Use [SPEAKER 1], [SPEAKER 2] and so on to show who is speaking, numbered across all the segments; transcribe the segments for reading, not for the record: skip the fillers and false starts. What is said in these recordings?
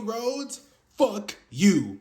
[SPEAKER 1] Cody Rhodes, fuck you.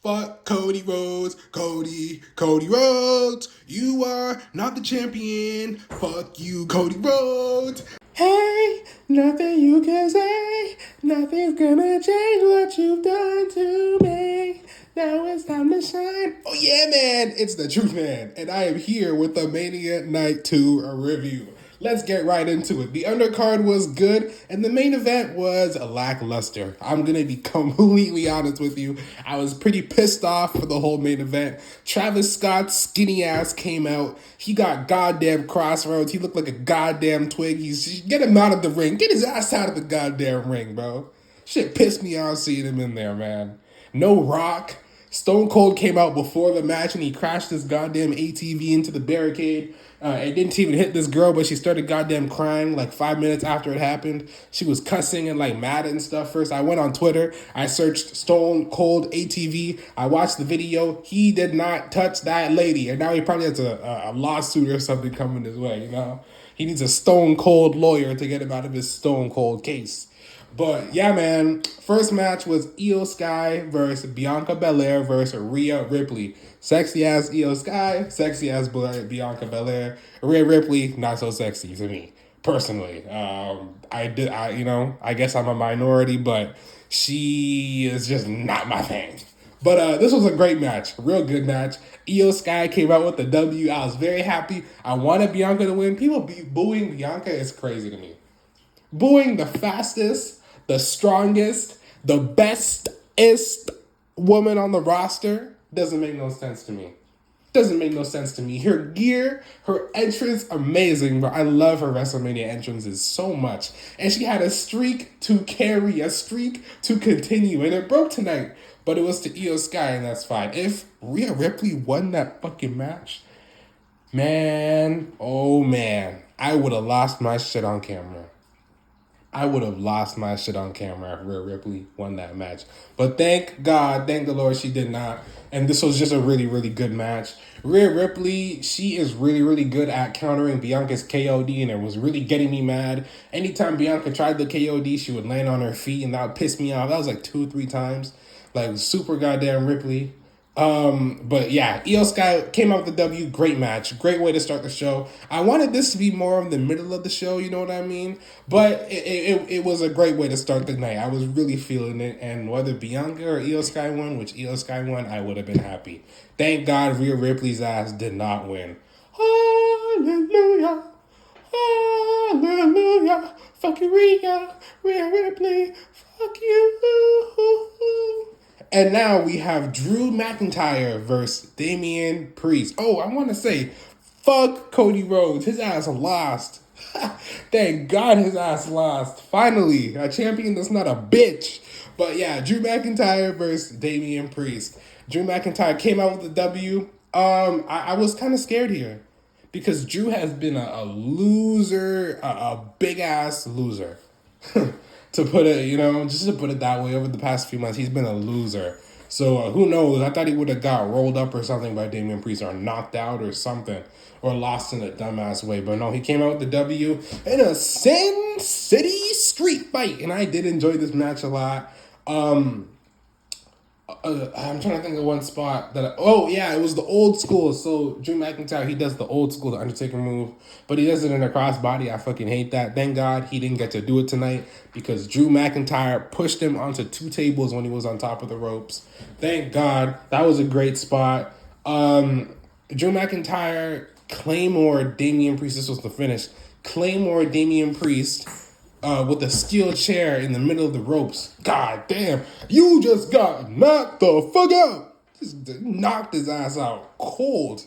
[SPEAKER 1] Fuck Cody Rhodes, Cody Rhodes. You are not the champion. Fuck you, Cody Rhodes. Hey, nothing you can say. Nothing's gonna change what you've done to me. Now it's time to shine. Oh yeah, man, it's the Truth Man, and I am here with the Mania Night 2 review. Let's get right into it. The undercard was good, and the main event was lackluster. I'm gonna be completely honest with you. I was pretty pissed off for the whole main event. Travis Scott's skinny ass came out. He got goddamn crossroads. He looked like a goddamn twig. Get him out of the ring. Get his ass out of the goddamn ring, bro. Shit pissed me off seeing him in there, man. No Rock. Stone Cold came out before the match and he crashed his goddamn ATV into the barricade. It didn't even hit this girl, but she started goddamn crying like 5 minutes after it happened. She was cussing and like mad and stuff first. I went on Twitter. I searched Stone Cold ATV. I watched the video. He did not touch that lady. And now he probably has a lawsuit or something coming his way, you know? He needs a Stone Cold lawyer to get him out of his Stone Cold case. But yeah, man, first match was Io Sky versus Bianca Belair versus Rhea Ripley. Sexy ass Io Sky, sexy ass Bianca Belair. Rhea Ripley, not so sexy to me personally. I guess I'm a minority, but she is just not my thing. But this was a great match, real good match. Io Sky came out with the W. I was very happy. I wanted Bianca to win. People be booing Bianca is crazy to me. Booing the fastest, the strongest, the bestest woman on the roster doesn't make no sense to me. Doesn't make no sense to me. Her gear, her entrance, amazing, but I love her WrestleMania entrances so much. And she had a streak to carry, a streak to continue, and it broke tonight. But it was to Io Sky, and that's fine. If Rhea Ripley won that fucking match, man, oh man, I would have lost my shit on camera. I would have lost my shit on camera if Rhea Ripley won that match. But thank God, thank the Lord she did not. And this was just a really, really good match. Rhea Ripley, she is really, really good at countering Bianca's KOD, and it was really getting me mad. Anytime Bianca tried the KOD, she would land on her feet, and that would piss me off. That was like 2-3 times. Like, super goddamn Ripley. But yeah, Io Sky came out with the W. Great match. Great way to start the show. I wanted this to be more of the middle of the show, you know what I mean? But it was a great way to start the night. I was really feeling it. And whether Bianca or Io Sky won, which Io Sky won, I would have been happy. Thank God Rhea Ripley's ass did not win. Hallelujah. Hallelujah. Fuck you, Rhea Ripley. Fuck you. And now we have Drew McIntyre versus Damian Priest. Oh, I want to say, fuck Cody Rhodes. His ass lost. Thank God his ass lost. Finally, a champion that's not a bitch. But yeah, Drew McIntyre versus Damian Priest. Drew McIntyre came out with the W. I was kind of scared here because Drew has been a loser, a big ass loser. To put it, just to put it that way, over the past few months, he's been a loser. So who knows? I thought he would have got rolled up or something by Damian Priest, or knocked out or something, or lost in a dumbass way. But no, he came out with the W in a Sin City street fight, and I did enjoy this match a lot. I'm trying to think of one spot that it was the old school. So Drew McIntyre, he does the old school, the Undertaker move, but he does it in a crossbody. I fucking hate that. Thank God he didn't get to do it tonight because Drew McIntyre pushed him onto 2 tables when he was on top of the ropes. Thank God. That was a great spot. Drew McIntyre, Claymore, Damian Priest. This was the finish. Claymore, Damian Priest. With a steel chair in the middle of the ropes. God damn, you just got knocked the fuck out. Just knocked his ass out cold.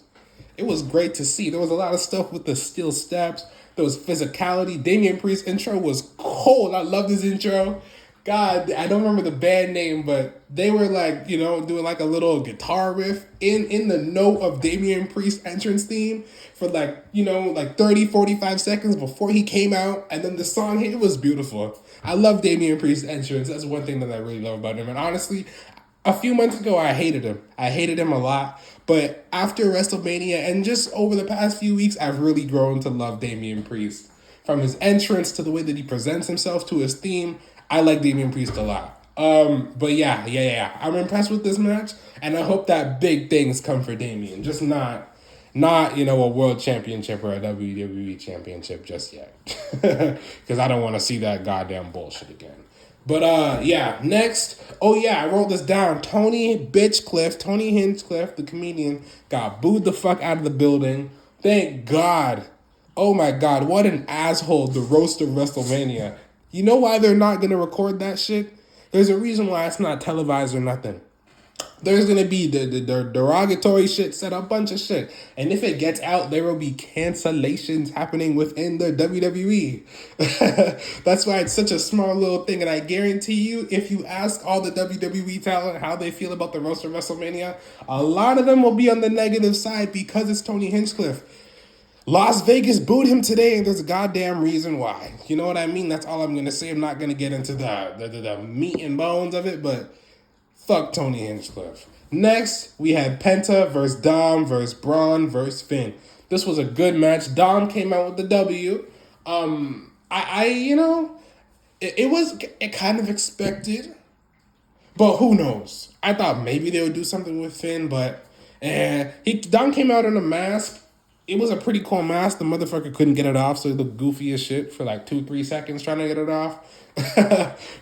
[SPEAKER 1] It was great to see. There was a lot of stuff with the steel steps. There was physicality. Damian Priest's intro was cold. I loved his intro. God, I don't remember the band name, but they were like, doing like a little guitar riff in the note of Damian Priest's entrance theme for like 30, 45 seconds before he came out. And then the song hit. It was beautiful. I love Damian Priest's entrance. That's one thing that I really love about him. And honestly, a few months ago, I hated him. I hated him a lot. But after WrestleMania and just over the past few weeks, I've really grown to love Damian Priest. From his entrance to the way that he presents himself to his theme, I like Damian Priest a lot. But yeah. I'm impressed with this match, and I hope that big things come for Damian. Just not a world championship or a WWE championship just yet, because I don't want to see that goddamn bullshit again. But yeah, next. Oh yeah, I wrote this down. Tony Hinchcliffe, the comedian, got booed the fuck out of the building. Thank God. Oh my God, what an asshole, the roast of WrestleMania. You know why they're not gonna record that shit? There's a reason why it's not televised or nothing. There's gonna be the derogatory shit, said a bunch of shit, and if it gets out, there will be cancellations happening within the WWE. That's why it's such a small little thing, and I guarantee you, if you ask all the WWE talent how they feel about the roast of WrestleMania, a lot of them will be on the negative side because it's Tony Hinchcliffe. Las Vegas booed him today, and there's a goddamn reason why. You know what I mean? That's all I'm gonna say. I'm not gonna get into the meat and bones of it, but fuck Tony Hinchcliffe. Next, we had Penta versus Dom versus Braun versus Finn. This was a good match. Dom came out with the W. It was kind of expected, but who knows? I thought maybe they would do something with Finn, but Dom came out in a mask. It was a pretty cool mask. The motherfucker couldn't get it off, so he looked goofy as shit for like 2-3 seconds trying to get it off.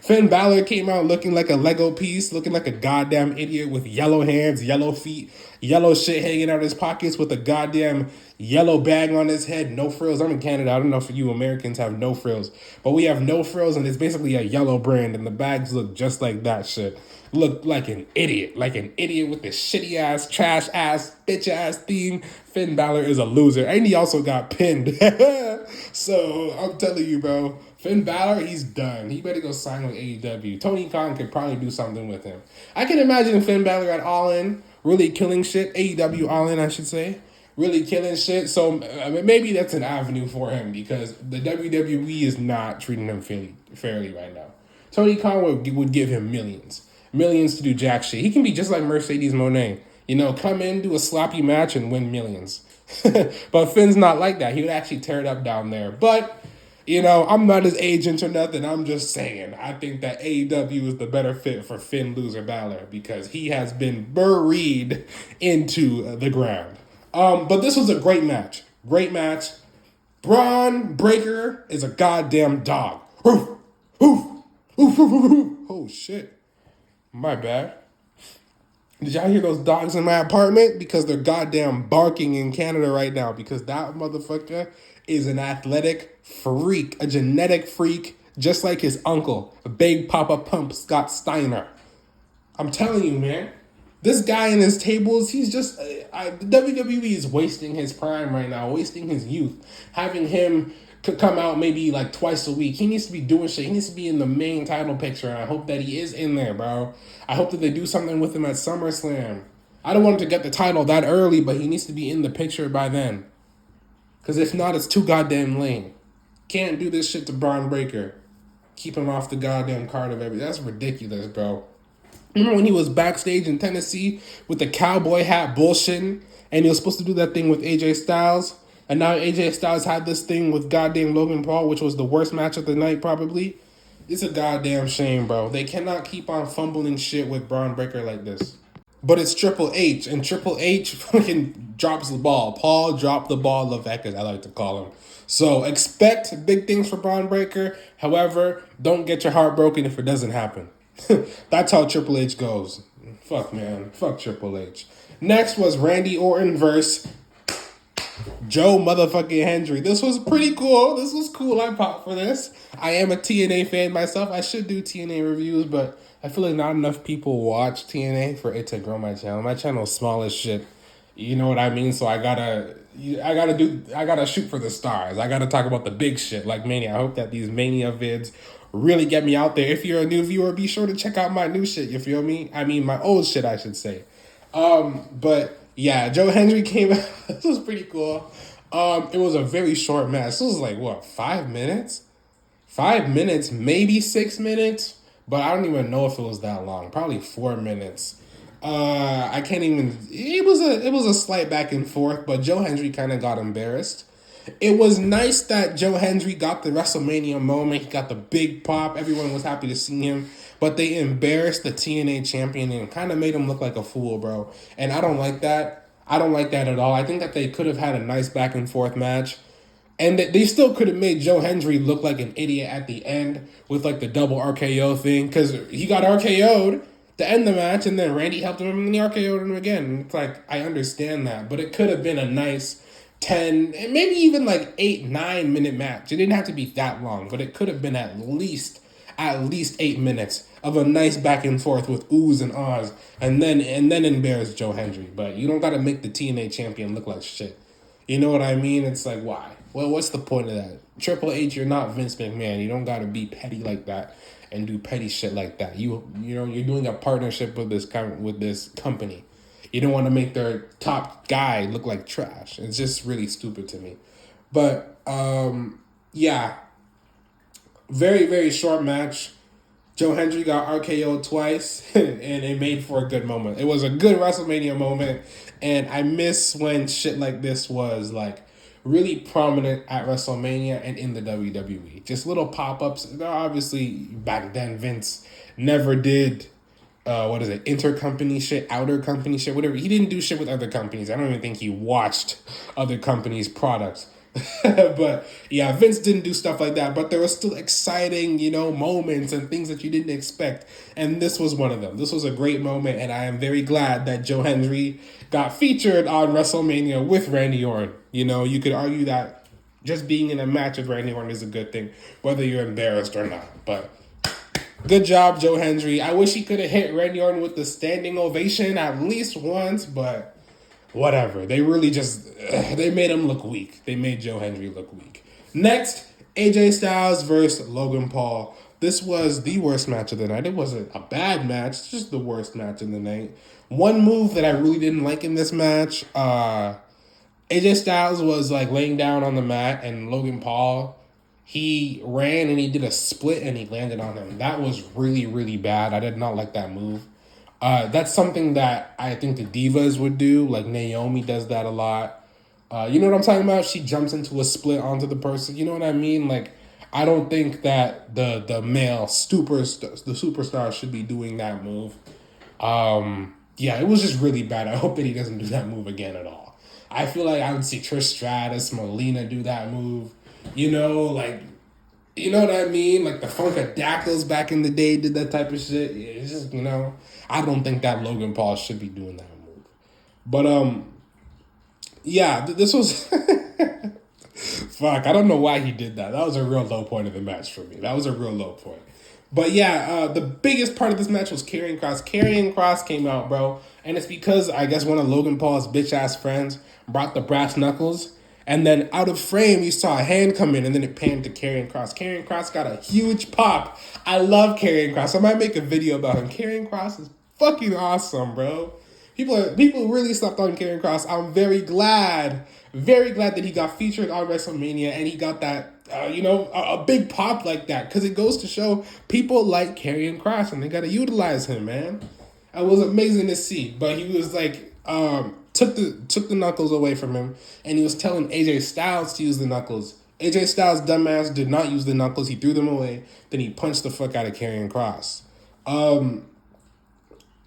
[SPEAKER 1] Finn Balor came out looking like a Lego piece, looking like a goddamn idiot with yellow hands, yellow feet, yellow shit hanging out of his pockets with a goddamn yellow bag on his head, no frills. I'm in Canada. I don't know if you Americans have no frills, but we have no frills, and it's basically a yellow brand, and the bags look just like that shit. Look like an idiot with this shitty ass, trash ass, bitch ass theme. Finn Balor is a loser, and he also got pinned. So I'm telling you, bro, Finn Balor, he's done. He better go sign with AEW. Tony Khan could probably do something with him. I can imagine Finn Balor at All In, really killing shit. AEW All In, I should say. Really killing shit. So maybe that's an avenue for him, because the WWE is not treating him fairly right now. Tony Khan would give him millions to do jack shit. He can be just like Mercedes Moné. Come in, do a sloppy match, and win millions. But Finn's not like that. He would actually tear it up down there. But, I'm not his agent or nothing. I'm just saying. I think that AEW is the better fit for Finn Loser Balor, because he has been buried into the ground. But this was a great match. Great match. Braun Breaker is a goddamn dog. Oof, oof, oof, oof, oof, oof. Oh, shit. My bad. Did y'all hear those dogs in my apartment? Because they're goddamn barking in Canada right now, because that motherfucker is an athletic freak, a genetic freak, just like his uncle, Big Papa Pump Scott Steiner. I'm telling you, man. This guy in his tables, he's just... the WWE is wasting his prime right now, wasting his youth. Having him come out maybe like twice a week. He needs to be doing shit. He needs to be in the main title picture, and I hope that he is in there, bro. I hope that they do something with him at SummerSlam. I don't want him to get the title that early, but he needs to be in the picture by then. Because if not, it's too goddamn lame. Can't do this shit to Braun Breaker. Keep him off the goddamn card of everything. That's ridiculous, bro. Remember when he was backstage in Tennessee with the cowboy hat bullshitting, and he was supposed to do that thing with AJ Styles? And now AJ Styles had this thing with goddamn Logan Paul, which was the worst match of the night, probably. It's a goddamn shame, bro. They cannot keep on fumbling shit with Braun Breaker like this. But it's Triple H, and Triple H fucking drops the ball. Paul dropped the ball, Levesque, as I like to call him. So expect big things for Braun Breaker. However, don't get your heart broken if it doesn't happen. That's how Triple H goes. Fuck, man. Fuck Triple H. Next was Randy Orton versus Joe motherfucking Hendry. This was pretty cool. This was cool. I popped for this. I am a TNA fan myself. I should do TNA reviews, but I feel like not enough people watch TNA for it to grow my channel. My channel is small as shit. You know what I mean? So I gotta shoot for the stars. I gotta talk about the big shit like Mania. I hope that these Mania vids really get me out there. If you're a new viewer, be sure to check out my new shit. You feel me? I mean, my old shit, I should say. But yeah, Joe Hendry came out. This was pretty cool. It was a very short match. This was like, what, 5 minutes? 5 minutes, maybe 6 minutes, but I don't even know if it was that long. Probably 4 minutes. I can't even. It was a slight back and forth, but Joe Hendry kind of got embarrassed. It was nice that Joe Hendry got the WrestleMania moment. He got the big pop. Everyone was happy to see him. But they embarrassed the TNA champion and kind of made him look like a fool, bro. And I don't like that. I don't like that at all. I think that they could have had a nice back and forth match. And they still could have made Joe Hendry look like an idiot at the end with like the double RKO thing. Because he got RKO'd to end the match. And then Randy helped him and he RKO'd him again. And it's like, I understand that. But it could have been a nice 10, maybe even like 8-9 minute match. It didn't have to be that long, but it could have been at least 8 minutes of a nice back and forth with oohs and ahs, and then embarrass Joe Hendry. But you don't got to make the TNA champion look like shit. You know what I mean? It's like, why? Well, what's the point of that? Triple H, you're not Vince McMahon. You don't got to be petty like that and do petty shit like that. You know, you're doing a partnership with this company. You don't want to make their top guy look like trash. It's just really stupid to me. But, yeah. Very, very short match. Joe Hendry got RKO'd twice, and it made for a good moment. It was a good WrestleMania moment, and I miss when shit like this was, like, really prominent at WrestleMania and in the WWE. Just little pop-ups. Obviously, back then, Vince never did intercompany shit, outer company shit, whatever. He didn't do shit with other companies. I don't even think he watched other companies' products. But yeah, Vince didn't do stuff like that. But there was still exciting, moments and things that you didn't expect. And this was one of them. This was a great moment, and I am very glad that Joe Hendry got featured on WrestleMania with Randy Orton. You could argue that just being in a match with Randy Orton is a good thing, whether you're embarrassed or not. But good job, Joe Hendry. I wish he could have hit Randy Orton with the standing ovation at least once, but whatever. They really they made him look weak. They made Joe Hendry look weak. Next, AJ Styles versus Logan Paul. This was the worst match of the night. It wasn't a bad match. It's just the worst match of the night. One move that I really didn't like in this match, AJ Styles was like laying down on the mat, and Logan Paul, he ran and he did a split and he landed on him. That was really, really bad. I did not like that move. That's something that I think the divas would do. Like Naomi does that a lot. You know what I'm talking about? She jumps into a split onto the person. You know what I mean? Like, I don't think that the male superstar should be doing that move. Yeah, it was just really bad. I hope that he doesn't do that move again at all. I feel like I would see Trish Stratus, Melina do that move. You know what I mean? Like the Funkadactyls back in the day did that type of shit. It's just, I don't think that Logan Paul should be doing that move. But, yeah, this was... Fuck, I don't know why he did that. That was a real low point of the match for me. That was a real low point. But yeah, the biggest part of this match was Karrion Kross. Karrion Kross came out, bro. And it's because, I guess, one of Logan Paul's bitch-ass friends brought the brass knuckles. And then out of frame, you saw a hand come in, and then it panned to Karrion Kross. Karrion Kross got a huge pop. I love Karrion Kross. I might make a video about him. Karrion Kross is fucking awesome, bro. People really slept on Karrion Kross. I'm very glad that he got featured on WrestleMania and he got that, a big pop like that. Because it goes to show people like Karrion Kross and they got to utilize him, man. It was amazing to see. But he was like, took the knuckles away from him and he was telling AJ Styles to use the knuckles. AJ Styles' dumbass did not use the knuckles. He threw them away. Then he punched the fuck out of Karrion Kross.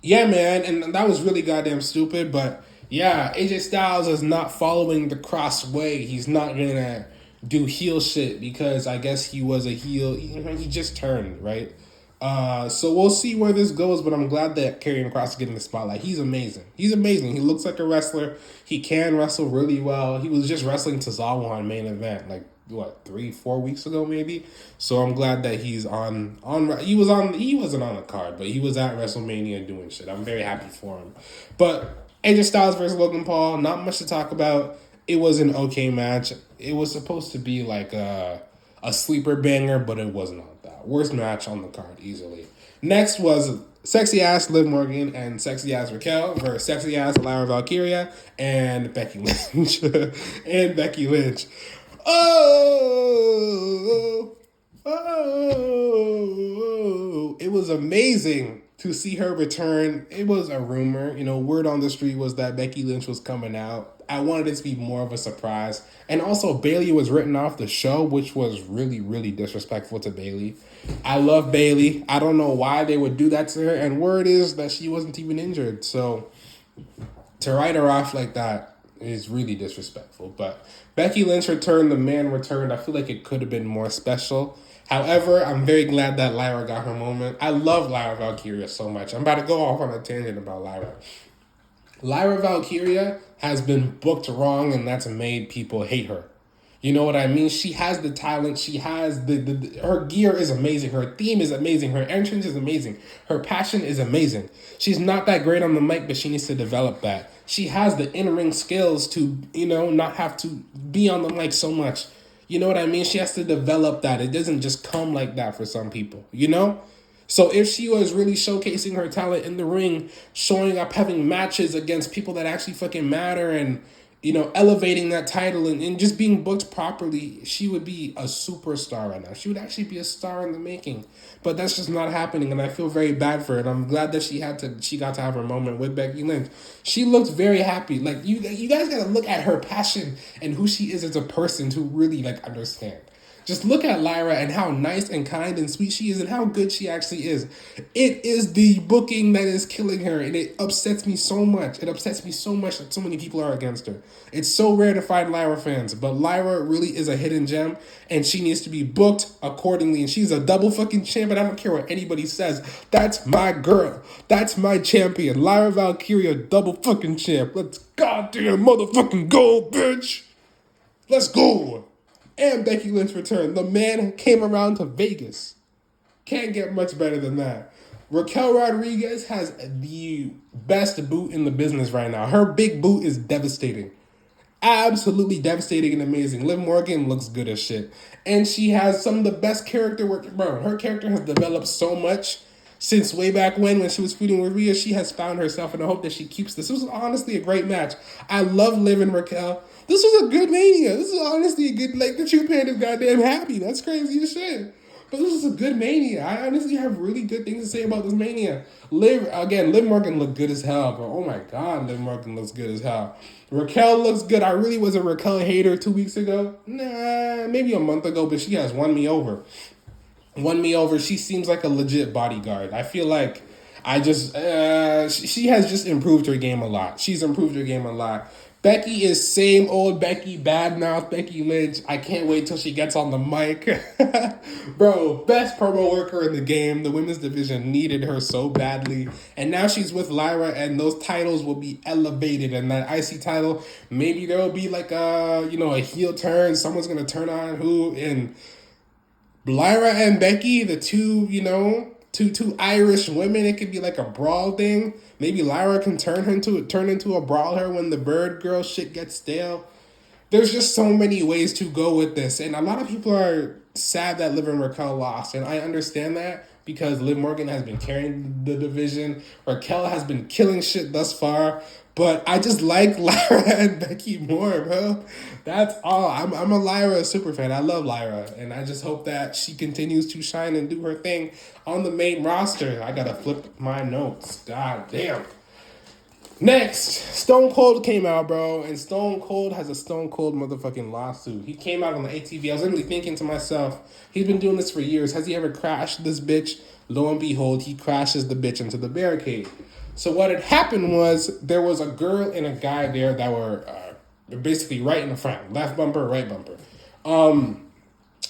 [SPEAKER 1] Yeah, man, and that was really goddamn stupid, but yeah, AJ Styles is not following the Kross way. He's not gonna do heel shit because I guess he was a heel. He just turned, right? So we'll see where this goes, but I'm glad that Karrion Kross is getting the spotlight. He's amazing. He looks like a wrestler. He can wrestle really well. He was just wrestling Tozawa on main event, like, 3-4 weeks ago maybe. So I'm glad that he's on he wasn't on the card, but he was at WrestleMania doing shit. I'm very happy for him. But AJ Styles versus Logan Paul, not much to talk about. It was an okay match. It was supposed to be like a sleeper banger, but it was not that. Worst match on the card easily. Next was sexy ass Liv Morgan and sexy ass Raquel versus sexy ass Lara Valkyria and Becky Lynch. It was amazing to see her return. It was a rumor. Word on the street was that Becky Lynch was coming out. I wanted it to be more of a surprise. And also, Bailey was written off the show, which was really, really disrespectful to Bailey. I love Bailey. I don't know why they would do that to her. And word is that she wasn't even injured. So to write her off like that is really disrespectful. But Becky Lynch returned, the man returned. I feel like it could have been more special. However, I'm very glad that Lyra got her moment. I love Lyra Valkyria so much. I'm about to go off on a tangent about Lyra. Lyra Valkyria has been booked wrong, and that's made people hate her. You know what I mean? She has the talent. She has her gear is amazing. Her theme is amazing. Her entrance is amazing. Her passion is amazing. She's not that great on the mic, but she needs to develop that. She has the in-ring skills to, not have to be on the mic so much. You know what I mean? She has to develop that. It doesn't just come like that for some people, So if she was really showcasing her talent in the ring, showing up, having matches against people that actually fucking matter and, elevating that title and just being booked properly, she would be a superstar right now. She would actually be a star in the making. But that's just not happening, and I feel very bad for it. I'm glad that she got to have her moment with Becky Lynch. She looked very happy. Like, you guys got to look at her passion and who she is as a person to really, understand. Just look at Lyra and how nice and kind and sweet she is and how good she actually is. It is the booking that is killing her, and it upsets me so much. It upsets me so much that so many people are against her. It's so rare to find Lyra fans, but Lyra really is a hidden gem, and she needs to be booked accordingly, and she's a double fucking champion. I don't care what anybody says. That's my girl. That's my champion. Lyra Valkyria, double fucking champ. Let's goddamn motherfucking go, bitch. Let's go. And Becky Lynch returned. The man came around to Vegas. Can't get much better than that. Raquel Rodriguez has the best boot in the business right now. Her big boot is devastating. Absolutely devastating and amazing. Liv Morgan looks good as shit. And she has some of the best character work. Bro, her character has developed so much since way back when she was feuding with Rhea. She has found herself, and I hope that she keeps this. This was honestly a great match. I love Liv and Raquel. This was a good Mania. This is honestly a good, the True Pan is goddamn happy. That's crazy as shit. But this was a good Mania. I honestly have really good things to say about this Mania. Liv Morgan looked good as hell, bro. Oh my God, Liv Morgan looks good as hell. Raquel looks good. I really was a Raquel hater 2 weeks ago. Nah, maybe a month ago, but she has won me over. She seems like a legit bodyguard. I feel like she has just improved her game a lot. She's improved her game a lot. Becky is same old Becky, badmouth Becky Lynch. I can't wait till she gets on the mic. Bro, best promo worker in the game. The women's division needed her so badly. And now she's with Lyra, and those titles will be elevated. And that IC title, maybe there will be a heel turn. Someone's going to turn on who. And Lyra and Becky, the two Irish women, it could be like a brawl thing. Maybe Lyra can turn into a brawler when the Bird Girl shit gets stale. There's just so many ways to go with this. And a lot of people are sad that Liv and Raquel lost. And I understand that because Liv Morgan has been carrying the division. Raquel has been killing shit thus far. But I just like Lyra and Becky more, bro. That's all. I'm a Lyra super fan. I love Lyra. And I just hope that she continues to shine and do her thing on the main roster. I gotta flip my notes. God damn. Next, Stone Cold came out, bro. And Stone Cold has a Stone Cold motherfucking lawsuit. He came out on the ATV. I was literally thinking to myself, he's been doing this for years. Has he ever crashed this bitch? Lo and behold, he crashes the bitch into the barricade. So what had happened was there was a girl and a guy there that were basically right in the front. Left bumper, right bumper.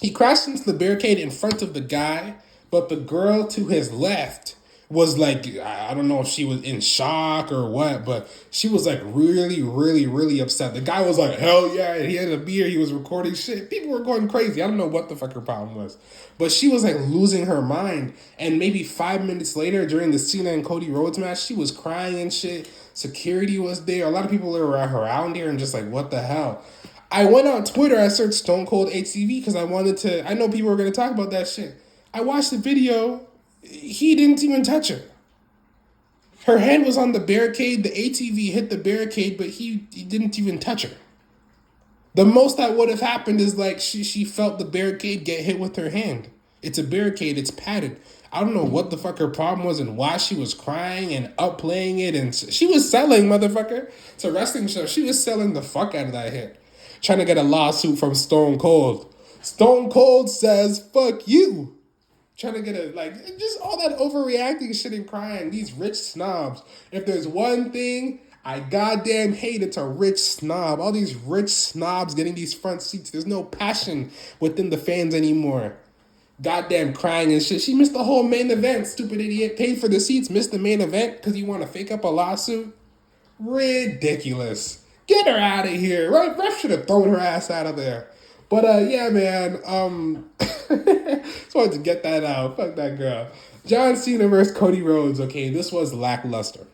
[SPEAKER 1] He crashed into the barricade in front of the guy, but the girl to his left was I don't know if she was in shock or what, but she was really, really, really upset. The guy was like, hell yeah, he had a beer, he was recording shit. People were going crazy. I don't know what the fuck her problem was. But she was losing her mind. And maybe 5 minutes later during the Cena and Cody Rhodes match, she was crying and shit. Security was there. A lot of people were around here and just what the hell? I went on Twitter, I searched Stone Cold HCV because I know people were going to talk about that shit. I watched the video. He didn't even touch her. Her head was on the barricade. The ATV hit the barricade, but he didn't even touch her. The most that would have happened is she felt the barricade get hit with her hand. It's a barricade. It's padded. I don't know what the fuck her problem was and why she was crying and upplaying it. And she was selling, motherfucker. It's a wrestling show. She was selling the fuck out of that hit. Trying to get a lawsuit from Stone Cold. Stone Cold says, fuck you. Trying to get a, like, just all that overreacting shit and crying. These rich snobs. If there's one thing I goddamn hate, it's a rich snob. All these rich snobs getting these front seats. There's no passion within the fans anymore. Goddamn crying and shit. She missed the whole main event, stupid idiot. Paid for the seats, missed the main event because you want to fake up a lawsuit? Ridiculous. Get her out of here. Right? Ref should have thrown her ass out of there. But yeah, man. Just wanted to get that out. Fuck that girl. John Cena versus Cody Rhodes. Okay, this was lackluster.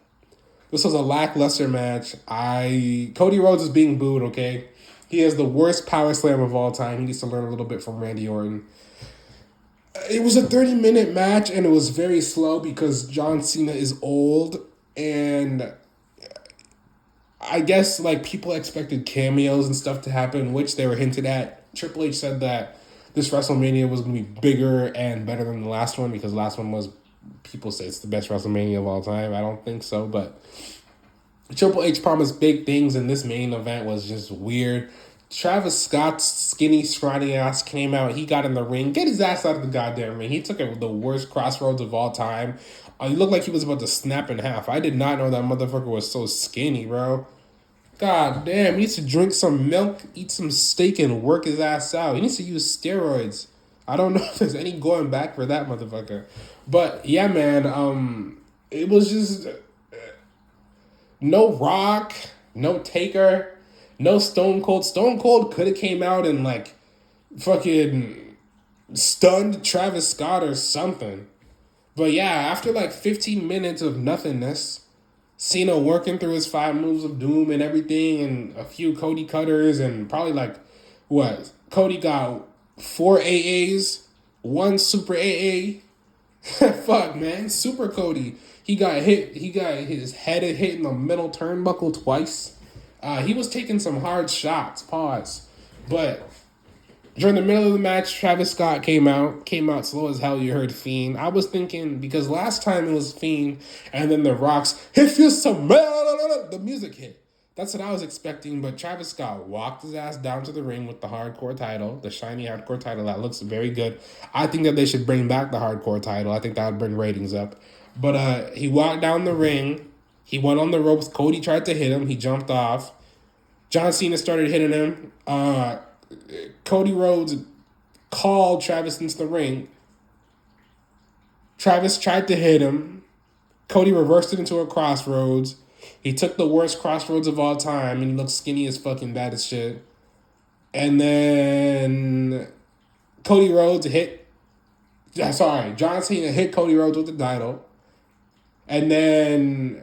[SPEAKER 1] This was a lackluster match. Cody Rhodes is being booed, okay? He has the worst power slam of all time. He needs to learn a little bit from Randy Orton. It was a 30-minute match, and it was very slow because John Cena is old, and I guess like people expected cameos and stuff to happen, which they were hinted at. Triple H said that this WrestleMania was going to be bigger and better than the last one because the last one was, people say it's the best WrestleMania of all time. I don't think so, but Triple H promised big things, and this main event was just weird. Travis Scott's skinny, scrawny ass came out. He got in the ring. Get his ass out of the goddamn ring. He took it with the worst crossroads of all time. He looked like he was about to snap in half. I did not know that motherfucker was so skinny, bro. God damn, he needs to drink some milk, eat some steak, and work his ass out. He needs to use steroids. I don't know if there's any going back for that motherfucker. But yeah, man, it was just no Rock, no Taker, no Stone Cold. Stone Cold could have came out and like fucking stunned Travis Scott or something. But yeah, after like 15 minutes of nothingness, Cena working through his 5 moves of doom and everything, and a few Cody cutters, and probably like, what? Cody got 4 AAs, 1 super AA. Fuck, man. Super Cody. He got his head hit in the middle turnbuckle twice. He was taking some hard shots, pause. But during the middle of the match, Travis Scott came out slow as hell. You heard Fiend. I was thinking, because last time it was Fiend, and then the Rock's, if you smell, the music hit. That's what I was expecting, but Travis Scott walked his ass down to the ring with the hardcore title, the shiny hardcore title. That looks very good. I think that they should bring back the hardcore title. I think that would bring ratings up. But he walked down the ring. He went on the ropes. Cody tried to hit him. He jumped off. John Cena started hitting him. Cody Rhodes called Travis into the ring. Travis tried to hit him. Cody reversed it into a crossroads. He took the worst crossroads of all time and he looked skinny as fucking bad as shit. And then John Cena hit Cody Rhodes with the title. And then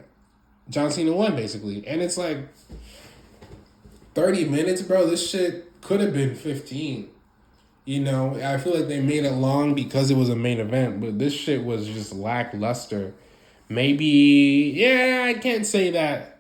[SPEAKER 1] John Cena won, basically. And it's like 30 minutes, bro. This shit could have been 15. You know, I feel like they made it long because it was a main event, but this shit was just lackluster. Maybe, yeah, I can't say that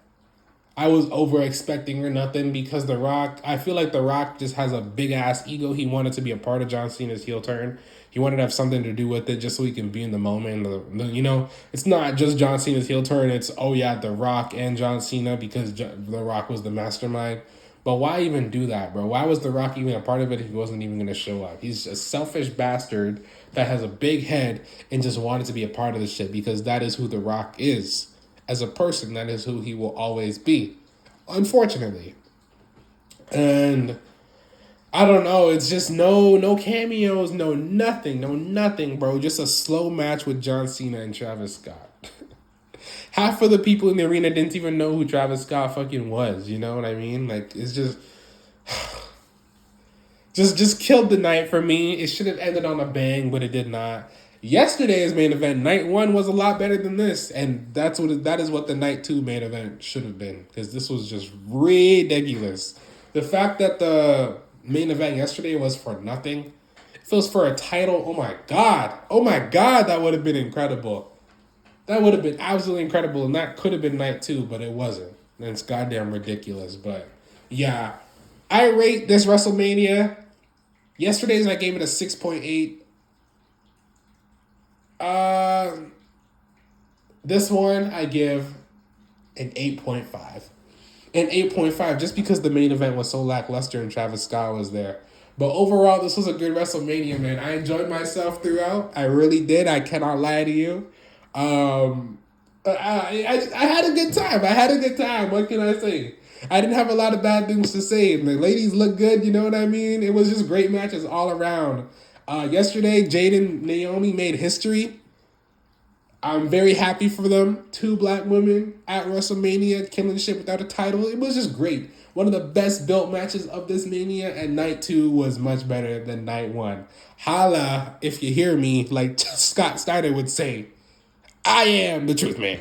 [SPEAKER 1] I was over expecting or nothing because The Rock, I feel like The Rock just has a big ass ego. He wanted to be a part of John Cena's heel turn. He wanted to have something to do with it just so he can be in the moment. You know, it's not just John Cena's heel turn. It's, oh yeah, The Rock and John Cena because The Rock was the mastermind. But why even do that, bro? Why was The Rock even a part of it if he wasn't even going to show up? He's a selfish bastard that has a big head and just wanted to be a part of this shit because that is who The Rock is. As a person, that is who he will always be. Unfortunately. And I don't know. It's just no cameos, no nothing, bro. Just a slow match with John Cena and Travis Scott. Half of the people in the arena didn't even know who Travis Scott fucking was. You know what I mean? Like, it's just killed the night for me. It should have ended on a bang, but it did not. Yesterday's main event, night 1, was a lot better than this, and that is what the night 2 main event should have been, because this was just ridiculous. The fact that the main event yesterday was for nothing, if it was for a title, oh my god, that would have been incredible. That would have been absolutely incredible, and that could have been night 2, but it wasn't. And it's goddamn ridiculous, but yeah. I rate this WrestleMania. Yesterday's I gave it a 6.8. This one I give an 8.5. An 8.5 just because the main event was so lackluster and Travis Scott was there. But overall, this was a good WrestleMania, man. I enjoyed myself throughout. I really did. I cannot lie to you. I had a good time. I had a good time. What can I say? I didn't have a lot of bad things to say. The ladies look good, you know what I mean? It was just great matches all around. Yesterday, Jade and Naomi made history. I'm very happy for them. 2 black women at WrestleMania killing shit without a title. It was just great. One of the best built matches of this Mania, and night 2 was much better than night 1. Holla if you hear me, like Scott Steiner would say. I am the truth man.